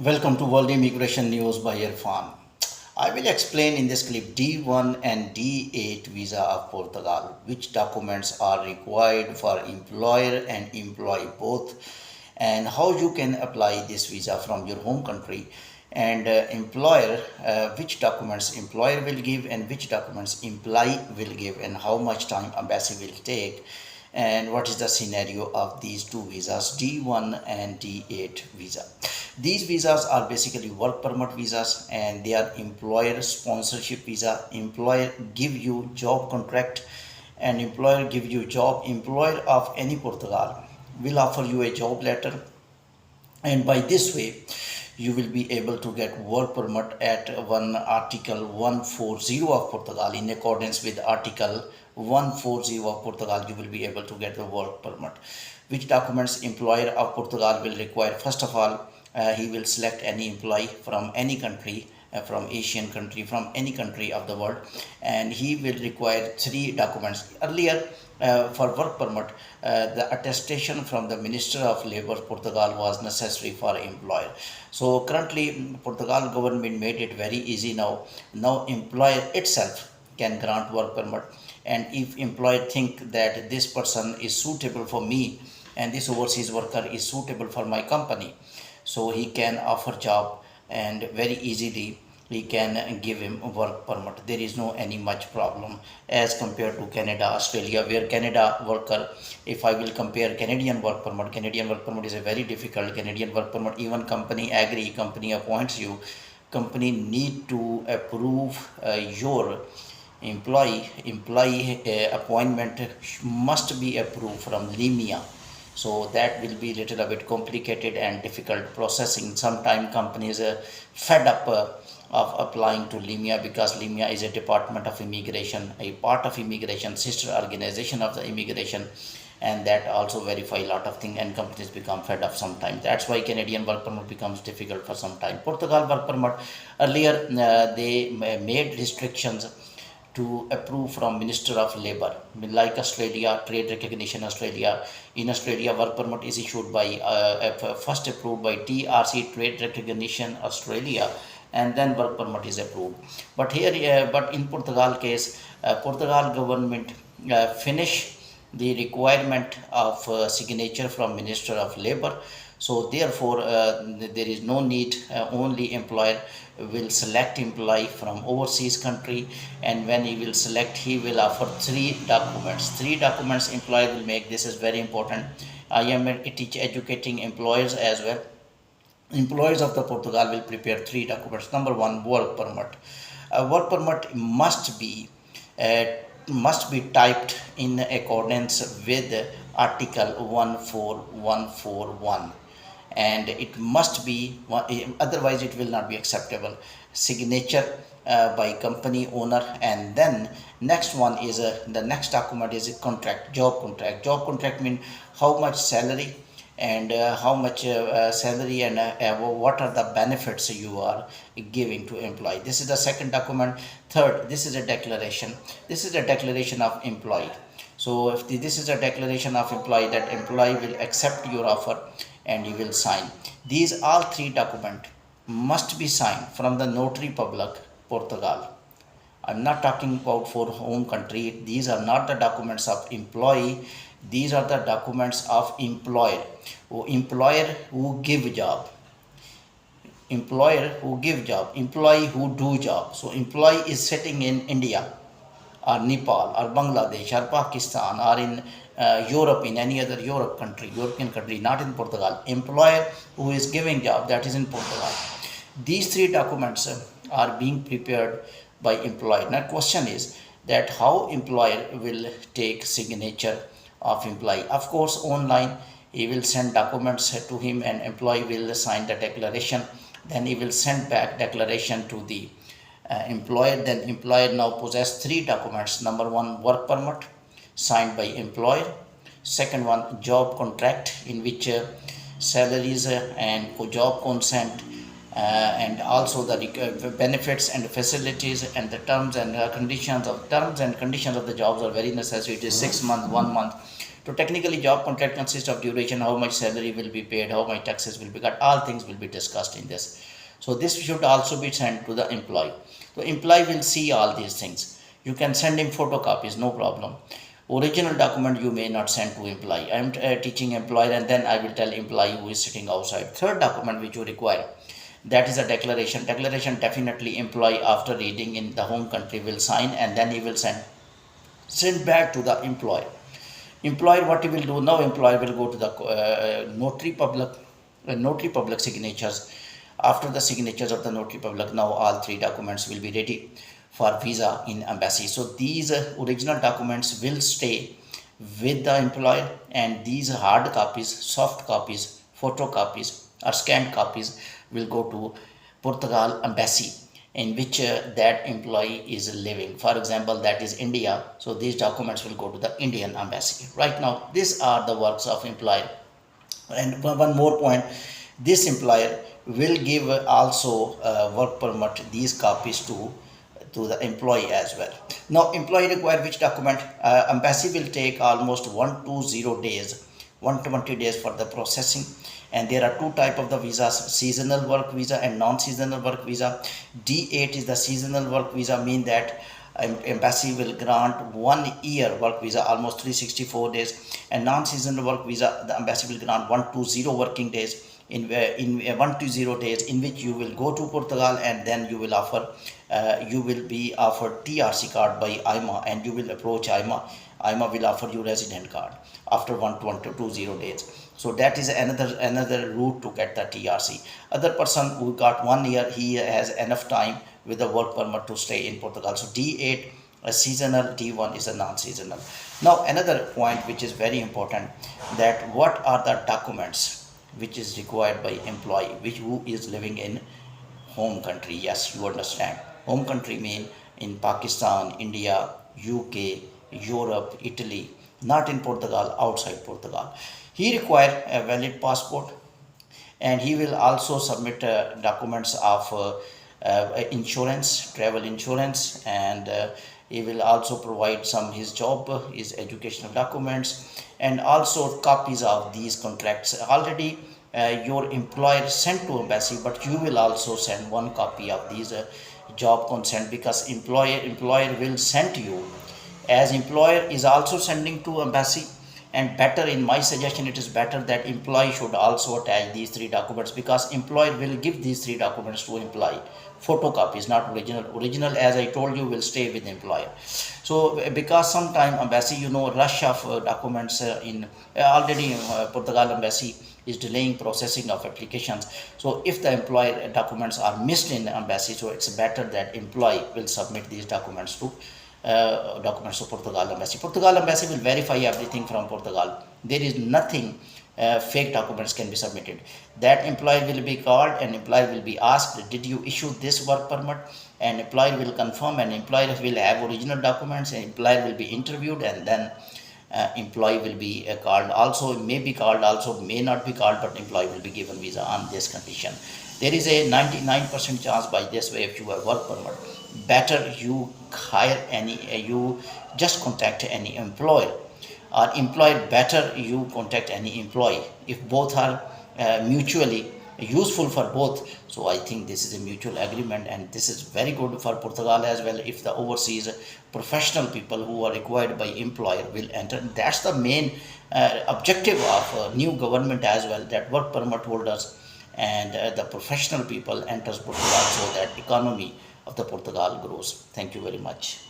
Welcome to World Immigration News by Irfan. I will explain in this clip D1 and D8 visa of Portugal, which documents are required for employer and employee both, and how you can apply this visa from your home country, and employer, which documents employer will give and which documents employee will give, and how much time embassy will take, and what is the scenario of these two visas, D1 and D8 visa. These visas are basically work permit visas, and they are employer sponsorship visa. Employer give you job contract, and employer give you job. Employer of any Portugal will offer you a job letter, and by this way you will be able to get work permit at one article 140 of Portugal. In accordance with article 140 of Portugal, you will be able to get the work permit. Which documents employer of Portugal will require? First of all, he will select any employee from any country, from Asian country, from any country of the world, and he will require three documents. Earlier, for work permit, the attestation from the Minister of Labour Portugal was necessary for employer. So currently, Portugal government made it very easy now. Now employer itself can grant work permit, and if employer think that this person is suitable for me and this overseas worker is suitable for my company, so he can offer job, and very easily we can give him work permit. There is no any much problem as compared to Canada, Australia, where Canada worker, if I will compare Canadian work permit is a very difficult. Canadian work permit, even company agree, company appoints you, company need to approve your employee appointment must be approved from Limia. So that will be little bit complicated and difficult processing. Sometimes companies are fed up of applying to Limia, because Limia is a department of immigration, a part of immigration, sister organization of the immigration, and that also verify a lot of things, and companies become fed up sometimes. That's why Canadian work permit becomes difficult for some time. Portugal work permit, earlier they made restrictions to approve from Minister of Labour, like Australia, trade recognition Australia. In Australia, work permit is issued by first approved by TRC, trade recognition Australia, and then work permit is approved. But here, but in Portugal case, Portugal government finish the requirement of signature from Minister of Labour. So therefore, there is no need. Only employer will select employee from overseas country, and when he will select, he will offer three documents. Three documents employer will make. This is very important. I am teach educating employers as well. Employers of the Portugal will prepare three documents. Number one, work permit. A work permit uh, must be typed in accordance with Article 14141, and it must be, otherwise it will not be acceptable. Signature by company owner, and then next one is the next document is a contract, job contract means how much salary, and how much salary, and what are the benefits you are giving to employee. This is the second document. Third, this is a declaration. This is a declaration of employee. So if this is a declaration of employee, that employee will accept your offer and you will sign. These all three documents must be signed from the notary public, Portugal. I'm not talking about for home country. These are not the documents of employee. These are the documents of employer. Employer who give job. Employer who give job. Employee who do job. So employee is sitting in India, or Nepal, or Bangladesh, or Pakistan, or in Europe, in any other European country, not in Portugal. Employer who is giving job, that is in Portugal. These three documents are being prepared by employer. Now question is that how employer will take signature of employee. Of course, online he will send documents to him, and employee will sign the declaration. Then he will send back declaration to the employer. Then employer now possess three documents. Number one, work permit signed by employer. Second one, job contract, in which salaries and job consent, and also the benefits and facilities, and the terms and conditions of the jobs are very necessary. It is 6 months, 1 month, So technically job contract consists of duration, how much salary will be paid, how much taxes will be cut, all things will be discussed in this. So this should also be sent to the employee. So employee will see all these things. You can send him photocopies, no problem. Original document you may not send to employee. I am teaching employer, and then I will tell employee who is sitting outside. Third document which you require, that is a declaration. Declaration definitely employee after reading in the home country will sign, and then he will send back to the employer. Employer, what he will do now, employer will go to the notary public signatures. After the signatures of the notary public, now all three documents will be ready for visa in embassy. So these original documents will stay with the employer, and these hard copies, soft copies, photocopies or scanned copies will go to Portugal embassy in which that employee is living. For example, that is India. So these documents will go to the Indian embassy. Right now, these are the works of employer. And one more point, this employer will give also work permit, these copies to the employee as well. Now employee require which document? Embassy will take almost 120 days, 120 days for the processing. And there are two type of the visas, seasonal work visa and non-seasonal work visa. D8 is the seasonal work visa, mean that embassy will grant 1 year work visa, almost 364 days. And non-seasonal work visa, the embassy will grant 120 working days, in 120 days, in which you will go to Portugal, and then you will be offered TRC card by AIMA, and you will approach AIMA. AIMA will offer you resident card after 120 days. So that is another route to get the TRC. Other person who got 1 year, he has enough time with the work permit to stay in Portugal. So D8 a seasonal, D1 is a non-seasonal. Now another point which is very important, that what are the documents which is required by employee who is living in home country. Yes, you understand. Home country mean in Pakistan, India, UK, Europe, Italy, not in Portugal, outside Portugal. He require a valid passport, and he will also submit documents of insurance, travel insurance, and he will also provide some his job, his educational documents, and also copies of these contracts. Already your employer sent to embassy, but you will also send one copy of these job consent, because employer will send to you, as employer is also sending to embassy. And better, in my suggestion, it is better that employee should also attach these three documents, because employer will give these three documents to employee. Photocopies, not original, as I told you, will stay with employer. So because sometime embassy, rush of documents in already Portugal embassy is delaying processing of applications. So if the employer documents are missed in embassy, so it's better that employee will submit these documents to Portugal embassy. Portugal embassy will verify everything from Portugal. There is nothing fake documents can be submitted. That employer will be called, and employer will be asked, did you issue this work permit? And employer will confirm, and employer will have original documents, and employer will be interviewed, and then employee will be called. Also may be called, also may not be called, but employee will be given visa on this condition. There is a 99% chance by this way, if you have work permit, better you hire you just contact any employer, or employer better you contact any employee. If both are mutually useful for both, so I think this is a mutual agreement, and this is very good for Portugal as well. If the overseas professional people who are required by employer will enter, that's the main objective of new government as well, that work permit holders and the professional people enters Portugal, so that economy of the Portugal grows. Thank you very much.